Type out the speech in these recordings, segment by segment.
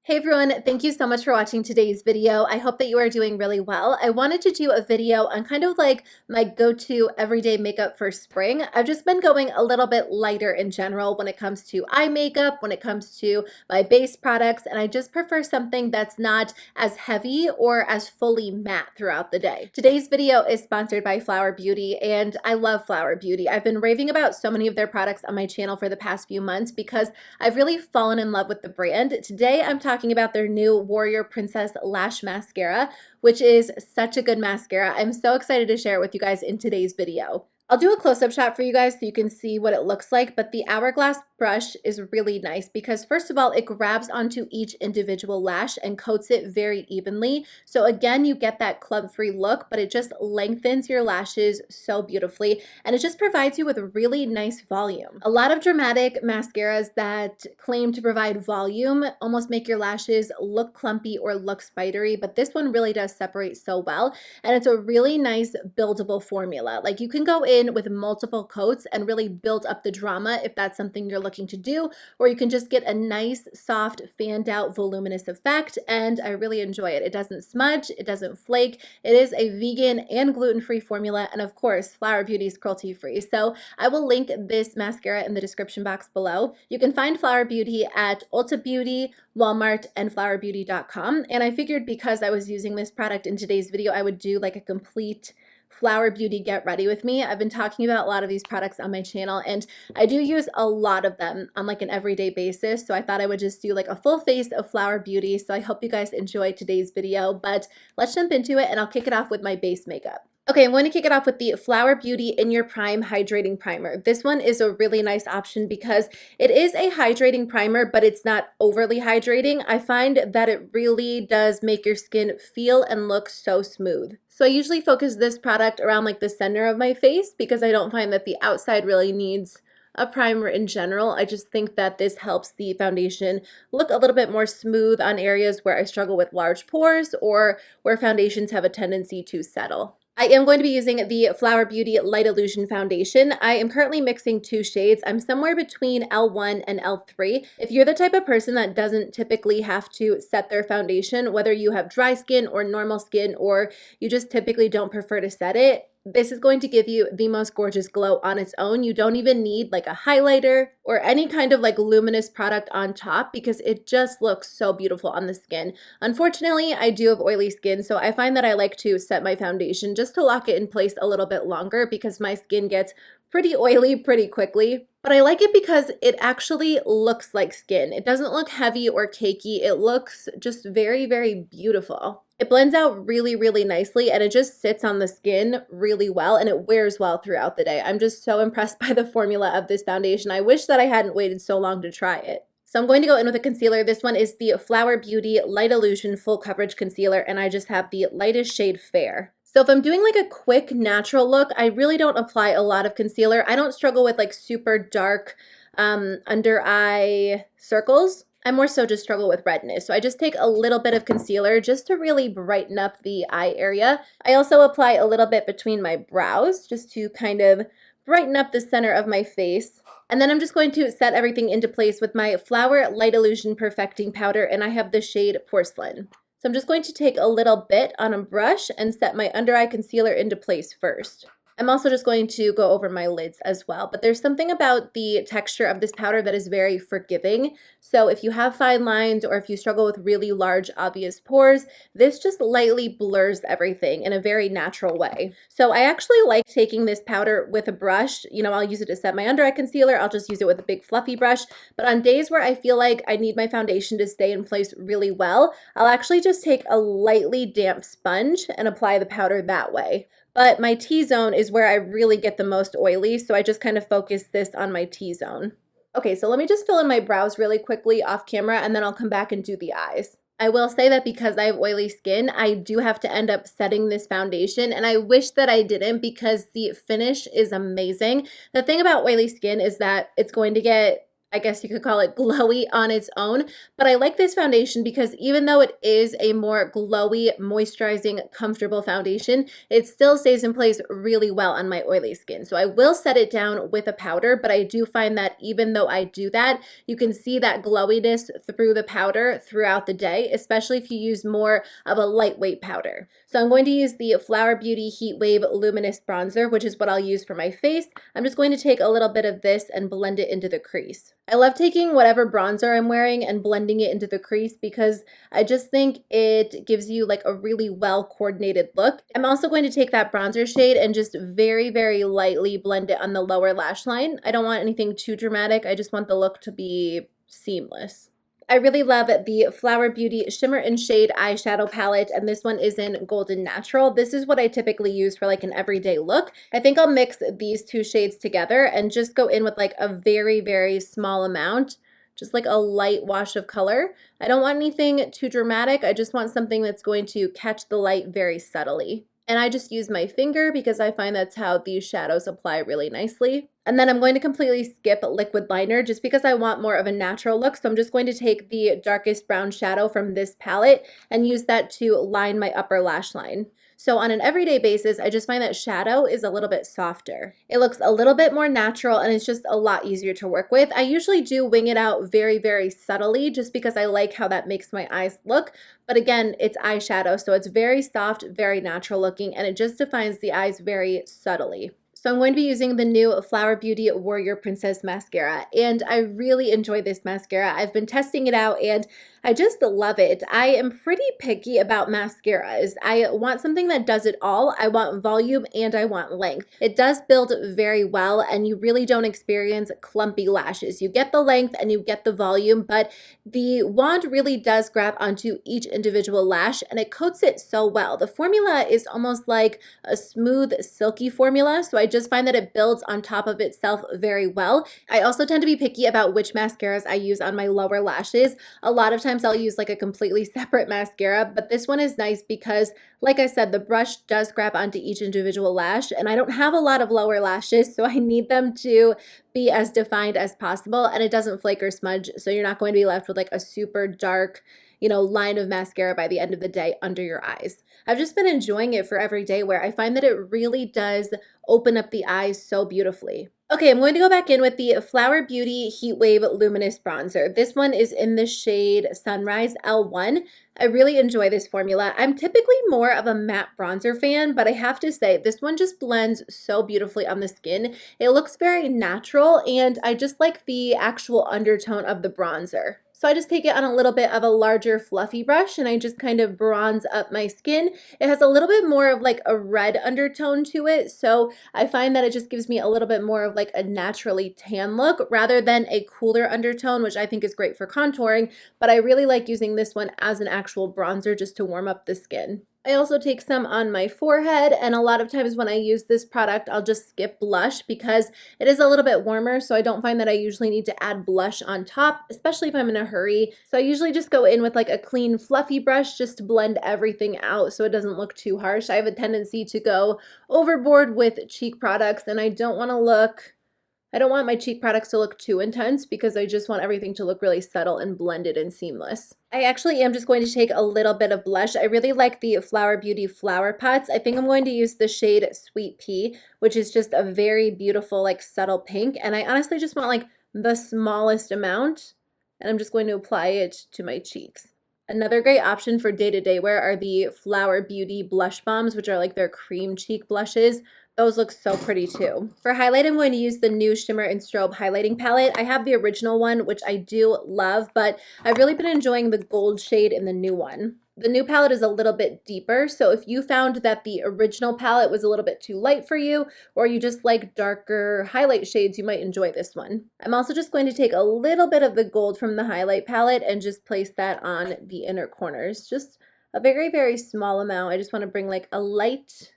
Hey everyone, thank you so much for watching today's video. I hope that you are doing really well. I wanted to do a video on kind of like my go-to everyday makeup for spring. I've just been going a little bit lighter in general when it comes to eye makeup, when it comes to my base products, and I just prefer something that's not as heavy or as fully matte throughout the day. Today's video is sponsored by Flower Beauty, and I love Flower Beauty. I've been raving about so many of their products on my channel for the past few months because I've really fallen in love with the brand. Today I'm talking about their new Warrior Princess Lash Mascara, which is such a good mascara. I'm so excited to share it with you guys in today's video. I'll do a close-up shot for you guys so you can see what it looks like, but the Hourglass brush is really nice because first of all, it grabs onto each individual lash and coats it very evenly. So again, you get that clump-free look, but it just lengthens your lashes so beautifully, and it just provides you with a really nice volume. A lot of dramatic mascaras that claim to provide volume almost make your lashes look clumpy or look spidery, but this one really does separate so well, and it's a really nice buildable formula. Like you can go in with multiple coats and really build up the drama if that's something you're looking to do, or you can just get a nice, soft, fanned out, voluminous effect, and I really enjoy it. It doesn't smudge, it doesn't flake, it is a vegan and gluten-free formula, and of course, Flower Beauty is cruelty-free. So I will link this mascara in the description box below. You can find Flower Beauty at Ulta Beauty, Walmart, and flowerbeauty.com, and I figured because I was using this product in today's video, I would do like a complete Flower Beauty get ready with me. I've been talking about a lot of these products on my channel, and I do use a lot of them on like an everyday basis, so I thought I would just do like a full face of Flower Beauty. So I hope you guys enjoyed today's video, but let's jump into it and I'll kick it off with my base makeup. Okay, I'm going to kick it off with the Flower Beauty In Your Prime Hydrating Primer. This one is a really nice option because it is a hydrating primer, but it's not overly hydrating. I find that it really does make your skin feel and look so smooth. So I usually focus this product around like the center of my face because I don't find that the outside really needs a primer in general. I just think that this helps the foundation look a little bit more smooth on areas where I struggle with large pores or where foundations have a tendency to settle. I am going to be using the Flower Beauty Light Illusion Foundation. I am currently mixing two shades. I'm somewhere between L1 and L3. If you're the type of person that doesn't typically have to set their foundation, whether you have dry skin or normal skin, or you just typically don't prefer to set it, this is going to give you the most gorgeous glow on its own. You don't even need like a highlighter or any kind of like luminous product on top because it just looks so beautiful on the skin. Unfortunately, I do have oily skin, so I find that I like to set my foundation just to lock it in place a little bit longer because my skin gets pretty oily pretty quickly. But I like it because it actually looks like skin. It doesn't look heavy or cakey. It looks just very, very beautiful. It blends out really, really nicely and it just sits on the skin really well and it wears well throughout the day. I'm just so impressed by the formula of this foundation. I wish that I hadn't waited so long to try it. So I'm going to go in with a concealer. This one is the Flower Beauty Light Illusion Full Coverage Concealer, and I just have the lightest shade Fair. So if I'm doing like a quick natural look, I really don't apply a lot of concealer. I don't struggle with like super dark under eye circles. I more so just struggle with redness. So I just take a little bit of concealer just to really brighten up the eye area. I also apply a little bit between my brows just to kind of brighten up the center of my face. And then I'm just going to set everything into place with my Flower Light Illusion Perfecting Powder, and I have the shade Porcelain. So I'm just going to take a little bit on a brush and set my under eye concealer into place first. I'm also just going to go over my lids as well, but there's something about the texture of this powder that is very forgiving. So if you have fine lines or if you struggle with really large, obvious pores, this just lightly blurs everything in a very natural way. So I actually like taking this powder with a brush. You know, I'll use it to set my under eye concealer. I'll just use it with a big fluffy brush. But on days where I feel like I need my foundation to stay in place really well, I'll actually just take a lightly damp sponge and apply the powder that way. But my T-zone is where I really get the most oily, so I just kind of focus this on my T-zone. Okay, so let me just fill in my brows really quickly off camera, and then I'll come back and do the eyes. I will say that because I have oily skin, I do have to end up setting this foundation, and I wish that I didn't because the finish is amazing. The thing about oily skin is that it's going to get I guess you could call it glowy on its own, but I like this foundation because even though it is a more glowy, moisturizing, comfortable foundation, it still stays in place really well on my oily skin. So I will set it down with a powder, but I do find that even though I do that, you can see that glowiness through the powder throughout the day, especially if you use more of a lightweight powder. So I'm going to use the Flower Beauty Heatwave Luminous Bronzer, which is what I'll use for my face. I'm just going to take a little bit of this and blend it into the crease. I love taking whatever bronzer I'm wearing and blending it into the crease because I just think it gives you like a really well coordinated look. I'm also going to take that bronzer shade and just very, very lightly blend it on the lower lash line. I don't want anything too dramatic. I just want the look to be seamless. I really love the Flower Beauty Shimmer and Shade eyeshadow palette, and this one is in Golden Natural. This is what I typically use for like an everyday look. I think I'll mix these two shades together and just go in with like a very, very small amount, just like a light wash of color. I don't want anything too dramatic. I just want something that's going to catch the light very subtly. And I just use my finger because I find that's how these shadows apply really nicely. And then I'm going to completely skip liquid liner just because I want more of a natural look. So I'm just going to take the darkest brown shadow from this palette and use that to line my upper lash line. So on an everyday basis, I just find that shadow is a little bit softer. It looks a little bit more natural and it's just a lot easier to work with. I usually do wing it out very, very subtly just because I like how that makes my eyes look. But again, it's eyeshadow, so it's very soft, very natural looking, and it just defines the eyes very subtly. So I'm going to be using the new Flower Beauty Warrior Princess Mascara, and I really enjoy this mascara. I've been testing it out, and I just love it. I am pretty picky about mascaras. I want something that does it all. I want volume and I want length. It does build very well, and you really don't experience clumpy lashes. You get the length and you get the volume, but the wand really does grab onto each individual lash, and it coats it so well. The formula is almost like a smooth, silky formula, so I just find that it builds on top of itself very well. I also tend to be picky about which mascaras I use on my lower lashes. A lot of times I'll use like a completely separate mascara, but this one is nice because, like I said, the brush does grab onto each individual lash, and I don't have a lot of lower lashes, so I need them to be as defined as possible, and it doesn't flake or smudge, so you're not going to be left with like a super dark, line of mascara by the end of the day under your eyes. I've just been enjoying it for everyday wear. I find that it really does open up the eyes so beautifully. Okay, I'm going to go back in with the Flower Beauty Heatwave Luminous Bronzer. This one is in the shade Sunrise L1. I really enjoy this formula. I'm typically more of a matte bronzer fan, but I have to say this one just blends so beautifully on the skin. It looks very natural, and I just like the actual undertone of the bronzer. So I just take it on a little bit of a larger fluffy brush and I just kind of bronze up my skin. It has a little bit more of like a red undertone to it, so I find that it just gives me a little bit more of like a naturally tan look rather than a cooler undertone, which I think is great for contouring, but I really like using this one as an actual bronzer just to warm up the skin. I also take some on my forehead, and a lot of times when I use this product, I'll just skip blush because it is a little bit warmer, so I don't find that I usually need to add blush on top, especially if I'm in a hurry. So I usually just go in with like a clean, fluffy brush just to blend everything out so it doesn't look too harsh. I have a tendency to go overboard with cheek products, and I don't want my cheek products to look too intense because I just want everything to look really subtle and blended and seamless. I actually am just going to take a little bit of blush. I really like the Flower Beauty Flower Pots. I think I'm going to use the shade Sweet Pea, which is just a very beautiful, like subtle pink. And I honestly just want like the smallest amount, and I'm just going to apply it to my cheeks. Another great option for day-to-day wear are the Flower Beauty Blush Bombs, which are like their cream cheek blushes. Those look so pretty too. For highlight, I'm going to use the new Shimmer and Strobe highlighting palette. I have the original one, which I do love, but I've really been enjoying the gold shade in the new one. The new palette is a little bit deeper, so if you found that the original palette was a little bit too light for you, or you just like darker highlight shades, you might enjoy this one. I'm also just going to take a little bit of the gold from the highlight palette and just place that on the inner corners. Just a very, very small amount. I just want to bring like a light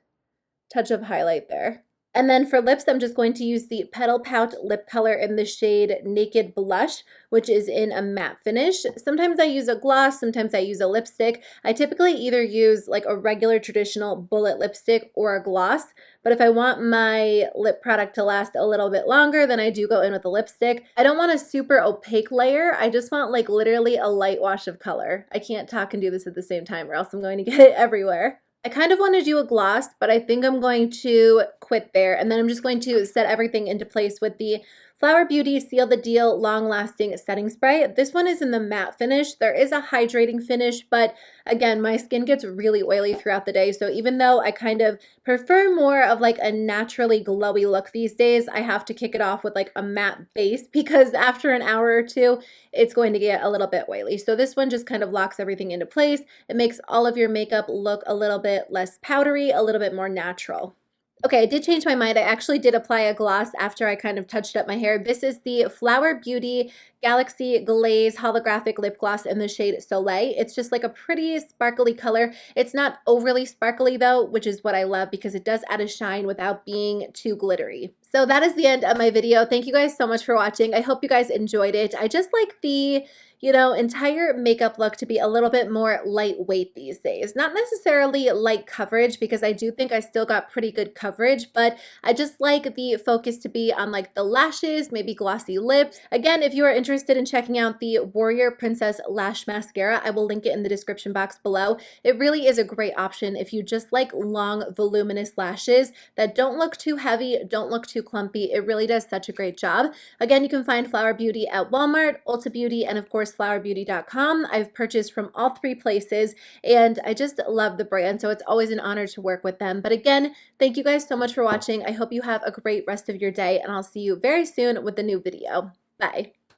touch of highlight there. And then for lips, I'm just going to use the Petal Pout lip color in the shade Naked Blush, which is in a matte finish. Sometimes I use a gloss, sometimes I use a lipstick. I typically either use like a regular traditional bullet lipstick or a gloss, but if I want my lip product to last a little bit longer, then I do go in with a lipstick. I don't want a super opaque layer. I just want like literally a light wash of color. I can't talk and do this at the same time or else I'm going to get it everywhere. I kind of want to do a gloss, but I think I'm going to quit there. And then I'm just going to set everything into place with the Flower Beauty Seal the Deal Long Lasting Setting Spray. This one is in the matte finish. There is a hydrating finish, but again, my skin gets really oily throughout the day. So even though I kind of prefer more of like a naturally glowy look these days, I have to kick it off with like a matte base because after an hour or two, it's going to get a little bit oily. So this one just kind of locks everything into place. It makes all of your makeup look a little bit less powdery, a little bit more natural. Okay, I did change my mind. I actually did apply a gloss after I kind of touched up my hair. This is the Flower Beauty Galaxy Glaze Holographic Lip Gloss in the shade Soleil. It's just like a pretty sparkly color. It's not overly sparkly though, which is what I love because it does add a shine without being too glittery. So that is the end of my video. Thank you guys so much for watching. I hope you guys enjoyed it. I just like the entire makeup look to be a little bit more lightweight these days. Not necessarily light coverage because I do think I still got pretty good coverage, but I just like the focus to be on like the lashes, maybe glossy lips. Again, if you are interested in checking out the Warrior Princess Lash Mascara, I will link it in the description box below. It really is a great option if you just like long, voluminous lashes that don't look too heavy, don't look too clumpy. It really does such a great job. Again, you can find Flower Beauty at Walmart, Ulta Beauty, and of course flowerbeauty.com. I've purchased from all three places and I just love the brand, so it's always an honor to work with them. But again, thank you guys so much for watching. I hope you have a great rest of your day and I'll see you very soon with a new video. Bye.